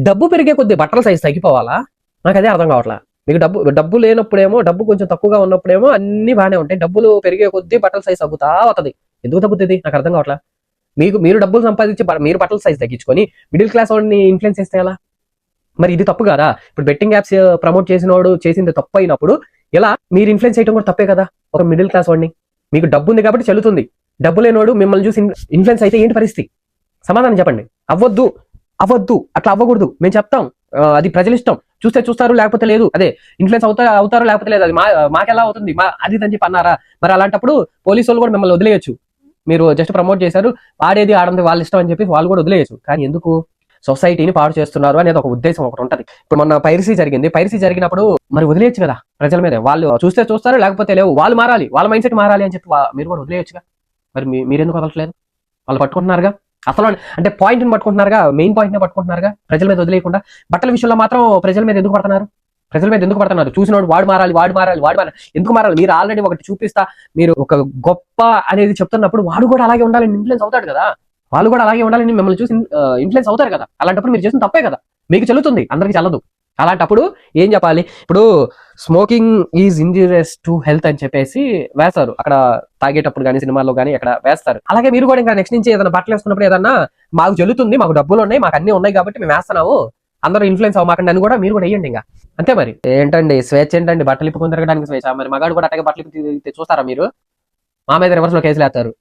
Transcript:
డబ్బు పెరిగే కొద్ది బట్టల సైజ్ తగ్గిపోవాలా? నాకు అదే అర్థం కావట్లా. మీకు డబ్బు లేనప్పుడేమో, డబ్బు కొంచెం తక్కువగా ఉన్నప్పుడేమో అన్ని బాగానే ఉంటాయి. డబ్బులు పెరిగే కొద్దీ బట్టల సైజ్ తగ్గుతా అవుతుంది. ఎందుకు తగ్గుతుంది నాకు అర్థం కావట్లా. మీరు డబ్బులు సంపాదించి మీరు బట్టల సైజ్ తగ్గించుకొని మిడిల్ క్లాస్ వాడిని ఇన్ఫ్లుయెన్స్ చేస్తే ఎలా? మరి ఇది తప్పు కదా. ఇప్పుడు బెట్టింగ్ యాప్స్ ప్రమోట్ చేసినవాడు చేసింది తప్పు అయినప్పుడు ఇలా మీరు ఇన్ఫ్లుయెన్స్ చేయడం కూడా తప్పే కదా ఒక మిడిల్ క్లాస్ వాడిని. మీకు డబ్బు ఉంది కాబట్టి చెల్లుతుంది. డబ్బు లేనోడు మిమ్మల్ని చూసి ఇన్ఫ్లుయెన్స్ అయితే ఏంటి పరిస్థితి? సమాధానం చెప్పండి. అవ్వద్దు అట్లా అవ్వకూడదు. మేము చెప్తాం, అది ప్రజల ఇష్టం. చూస్తే చూస్తారు, లేకపోతే లేదు. అదే ఇన్ఫ్లుయెన్స్ అవుతారు లేకపోతే లేదు. అది మాకెలా అవుతుంది అది అని చెప్పి అన్నారా? మరి అలాంటప్పుడు పోలీసు వాళ్ళు కూడా మిమ్మల్ని వదిలేయచ్చు. మీరు జస్ట్ ప్రమోట్ చేశారు, ఆడేది ఆడంది వాళ్ళ ఇష్టం అని చెప్పి వాళ్ళు కూడా వదిలేయచ్చు. కానీ ఎందుకు సొసైటీని పాడు చేస్తున్నారు అనేది ఒక ఉద్దేశం ఒకటి ఉంటది. ఇప్పుడు మొన్న పైరసీ జరిగింది. పైరసీ జరిగినప్పుడు మరి వదిలేయచ్చు కదా ప్రజల మీద. వాళ్ళు చూస్తే చూస్తారు, లేకపోతే లేవు. వాళ్ళు మారాలి, వాళ్ళ మైండ్ సెట్ మారాలి అని చెప్పి మీరు కూడా వదిలేయచ్చుగా. మరి మీరెందుకు వదలట్లేదు? వాళ్ళు పట్టుకుంటున్నారుగా, అసలు అంటే పాయింట్ని పట్టుకుంటున్నారుగా, మెయిన్ పాయింట్ని పట్టుకుంటున్నారుగా, ప్రజల మీద వదిలేయకుండా. బట్టల విషయంలో మాత్రం ప్రజల మీద ఎందుకు పడుతున్నారు? చూసినోడు వాడు మారాలి ఎందుకు మారాలి? మీరు ఆల్రెడీ ఒకటి చూపిస్తా, మీరు ఒక గొప్ప అనేది చెప్తున్నప్పుడు వాడు కూడా అలాగే ఉండాలని ఇన్ఫ్లుయెన్స్ అవుతాడు కదా. వాళ్ళు కూడా అలాగే ఉండాలని మిమ్మల్ని చూసి ఇన్ఫ్లుయెన్స్ అవుతారు కదా. అలాంటప్పుడు మీరు చేసిన తప్పే కదా. మీకు చెల్లుతుంది, అందరికీ చెల్లదు. అలాంటప్పుడు ఏం చెప్పాలి? ఇప్పుడు smoking is injurious to health అని చెప్పేసి వేస్తారు అక్కడ, తాగేటప్పుడు కానీ సినిమాల్లో కానీ అక్కడ వేస్తారు. అలాగే మీరు కూడా ఇంకా నెక్స్ట్ నుంచి ఏదైనా బట్టలు వేసుకున్నప్పుడు ఏదన్నా మాకు చెల్లుతుంది, మాకు డబ్బులు ఉన్నాయి, మాకు అన్ని ఉన్నాయి కాబట్టి మేము వేస్తున్నాము, అందరూ ఇన్ఫ్లుయెన్స్ అవ్వమాకండి అని కూడా మీరు కూడా వేయండి. ఇంకా అంతే. మరి ఏంటండి స్వేచ్ఛ? ఏంటండి బట్టలు ఇప్పుకొని తిరగడానికి స్వేచ్ఛ? మరి మగాడు కూడా అట్టగా బట్టలు ఇప్పి చూస్తారా మీరు? మా మీద రివర్స్ లో కేసులు వేస్తారు.